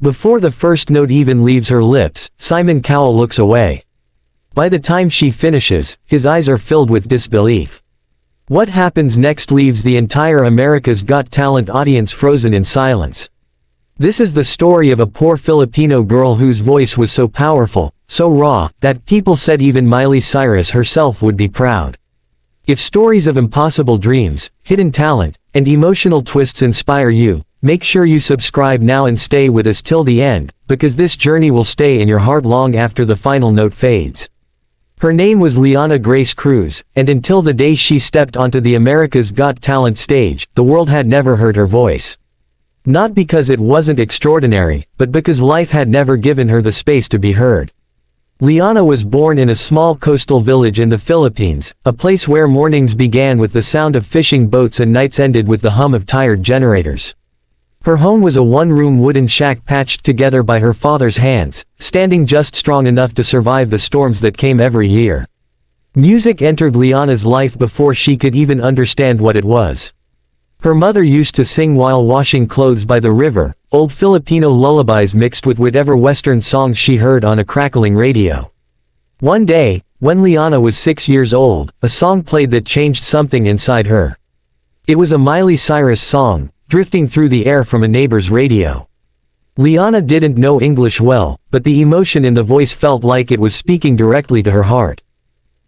Before the first note even leaves her lips, Simon Cowell looks away. By the time she finishes, his eyes are filled with disbelief. What happens next leaves the entire America's Got Talent audience frozen in silence. This is the story of a poor Filipino girl whose voice was so powerful, so raw, that people said even Miley Cyrus herself would be proud. If stories of impossible dreams, hidden talent, and emotional twists inspire you, make sure you subscribe now and stay with us till the end, because this journey will stay in your heart long after the final note fades. Her name was Liana Grace Cruz, and until the day she stepped onto the America's Got Talent stage, the world had never heard her voice. Not because it wasn't extraordinary, but because life had never given her the space to be heard. Liana was born in a small coastal village in the Philippines, a place where mornings began with the sound of fishing boats and nights ended with the hum of tired generators. Her home was a one-room wooden shack patched together by her father's hands, standing just strong enough to survive the storms that came every year. Music entered Liana's life before she could even understand what it was. Her mother used to sing while washing clothes by the river, old Filipino lullabies mixed with whatever Western songs she heard on a crackling radio. One day, when Liana was 6 years old, a song played that changed something inside her. It was a Miley Cyrus song, drifting through the air from a neighbor's radio. Liana didn't know English well, but the emotion in the voice felt like it was speaking directly to her heart.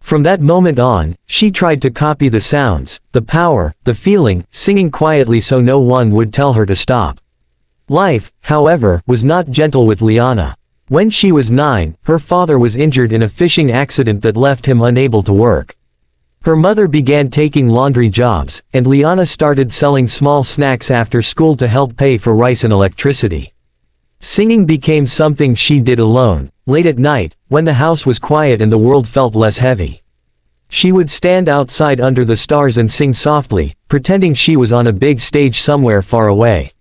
From that moment on, she tried to copy the sounds, the power, the feeling, singing quietly so no one would tell her to stop. Life, however, was not gentle with Liana. When she was 9, her father was injured in a fishing accident that left him unable to work. Her mother began taking laundry jobs, and Liana started selling small snacks after school to help pay for rice and electricity. Singing became something she did alone, late at night, when the house was quiet and the world felt less heavy. She would stand outside under the stars and sing softly, pretending she was on a big stage somewhere far away.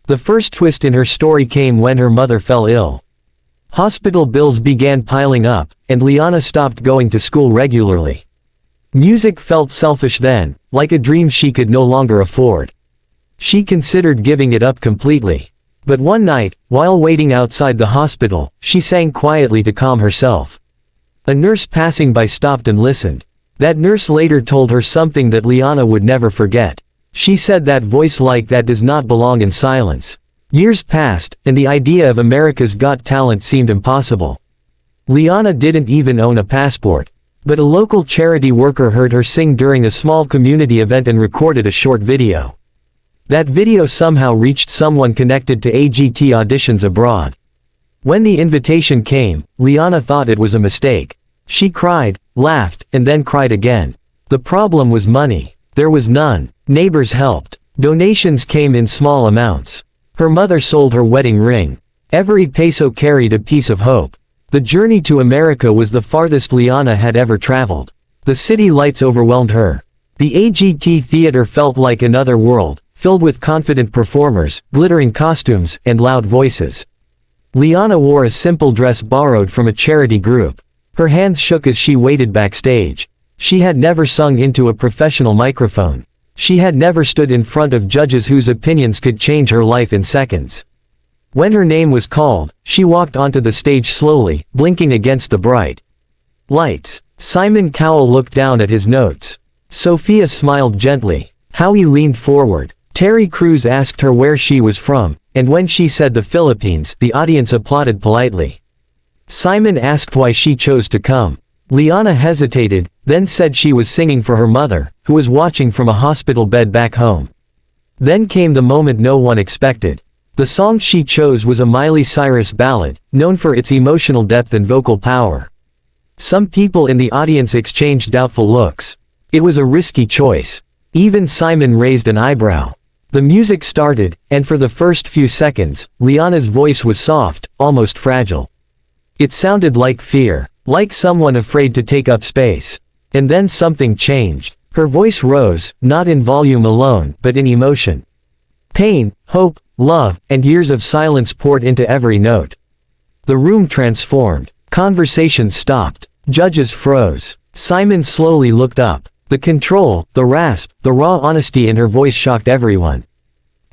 The first twist in her story came when her mother fell ill. Hospital bills began piling up, and Liana stopped going to school regularly. Music felt selfish then, like a dream she could no longer afford. She considered giving it up completely. But one night, while waiting outside the hospital, she sang quietly to calm herself. A nurse passing by stopped and listened. That nurse later told her something that Liana would never forget. She said that voice like that does not belong in silence. Years passed, and the idea of America's Got Talent seemed impossible. Liana didn't even own a passport. But a local charity worker heard her sing during a small community event and recorded a short video. That video somehow reached someone connected to AGT auditions abroad. When the invitation came, Liana thought it was a mistake. She cried, laughed, and then cried again. The problem was money. There was none. Neighbors helped. Donations came in small amounts. Her mother sold her wedding ring. Every peso carried a piece of hope. The journey to America was the farthest Liana had ever traveled. The city lights overwhelmed her. The AGT theater felt like another world, filled with confident performers, glittering costumes, and loud voices. Liana wore a simple dress borrowed from a charity group. Her hands shook as she waited backstage. She had never sung into a professional microphone. She had never stood in front of judges whose opinions could change her life in seconds. When her name was called, she walked onto the stage slowly, blinking against the bright lights. Simon Cowell looked down at his notes. Sophia smiled gently. Howie leaned forward. Terry Crews asked her where she was from, and when she said the Philippines, the audience applauded politely. Simon asked why she chose to come. Liana hesitated, then said she was singing for her mother, who was watching from a hospital bed back home. Then came the moment no one expected. The song she chose was a Miley Cyrus ballad, known for its emotional depth and vocal power. Some people in the audience exchanged doubtful looks. It was a risky choice. Even Simon raised an eyebrow. The music started, and for the first few seconds, Liana's voice was soft, almost fragile. It sounded like fear, like someone afraid to take up space. And then something changed. Her voice rose, not in volume alone, but in emotion. Pain, hope, love, and years of silence poured into every note. The room transformed. Conversations stopped. Judges froze. Simon slowly looked up. The control, the rasp, the raw honesty in her voice shocked everyone.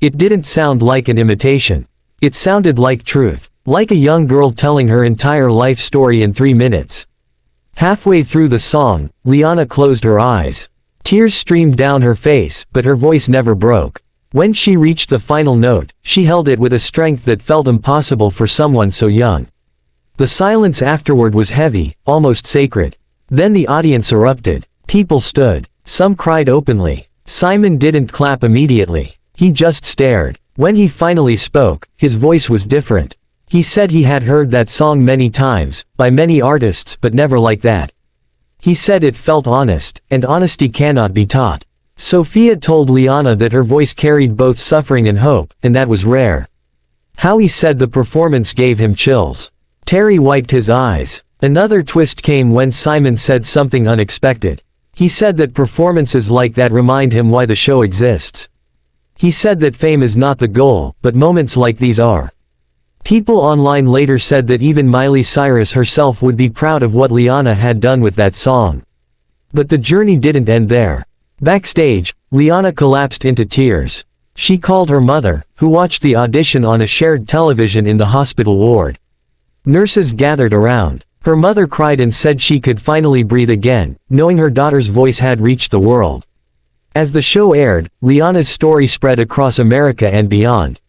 It didn't sound like an imitation. It sounded like truth, like a young girl telling her entire life story in 3 minutes. Halfway through the song, Liana closed her eyes. Tears streamed down her face, but her voice never broke. When she reached the final note, she held it with a strength that felt impossible for someone so young. The silence afterward was heavy, almost sacred. Then the audience erupted. People stood. Some cried openly. Simon didn't clap immediately. He just stared. When he finally spoke, his voice was different. He said he had heard that song many times, by many artists, but never like that. He said it felt honest, and honesty cannot be taught. Sophia told Liana that her voice carried both suffering and hope, and that was rare. How he said the performance gave him chills. Terry wiped his eyes. Another twist came when Simon said something unexpected. He said that performances like that remind him why the show exists. He said that fame is not the goal, but moments like these are. People online later said that even Miley Cyrus herself would be proud of what Liana had done with that song. But the journey didn't end there. Backstage, Liana collapsed into tears. She called her mother, who watched the audition on a shared television in the hospital ward. Nurses gathered around. Her mother cried and said she could finally breathe again, knowing her daughter's voice had reached the world. As the show aired, Liana's story spread across America and beyond.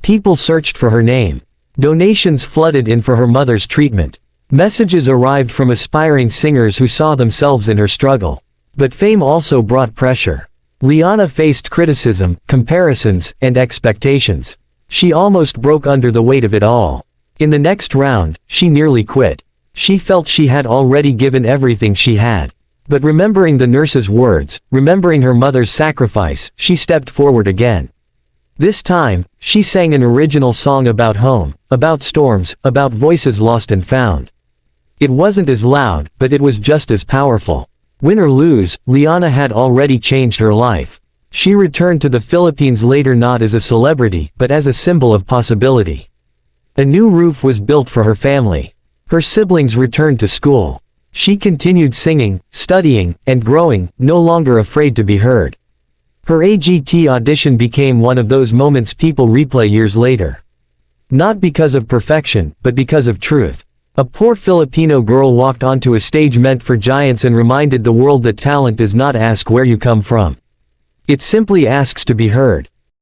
People searched for her name. Donations flooded in for her mother's treatment. Messages arrived from aspiring singers who saw themselves in her struggle. But fame also brought pressure. Liana faced criticism, comparisons, and expectations. She almost broke under the weight of it all. In the next round, she nearly quit. She felt she had already given everything she had. But remembering the nurse's words, remembering her mother's sacrifice, she stepped forward again. This time, she sang an original song about home, about storms, about voices lost and found. It wasn't as loud, but it was just as powerful. Win or lose, Liana had already changed her life. She returned to the Philippines later not as a celebrity, but as a symbol of possibility. A new roof was built for her family. Her siblings returned to school. She continued singing, studying, and growing, no longer afraid to be heard. Her AGT audition became one of those moments people replay years later. Not because of perfection, but because of truth. A poor Filipino girl walked onto a stage meant for giants and reminded the world that talent does not ask where you come from. It simply asks to be heard.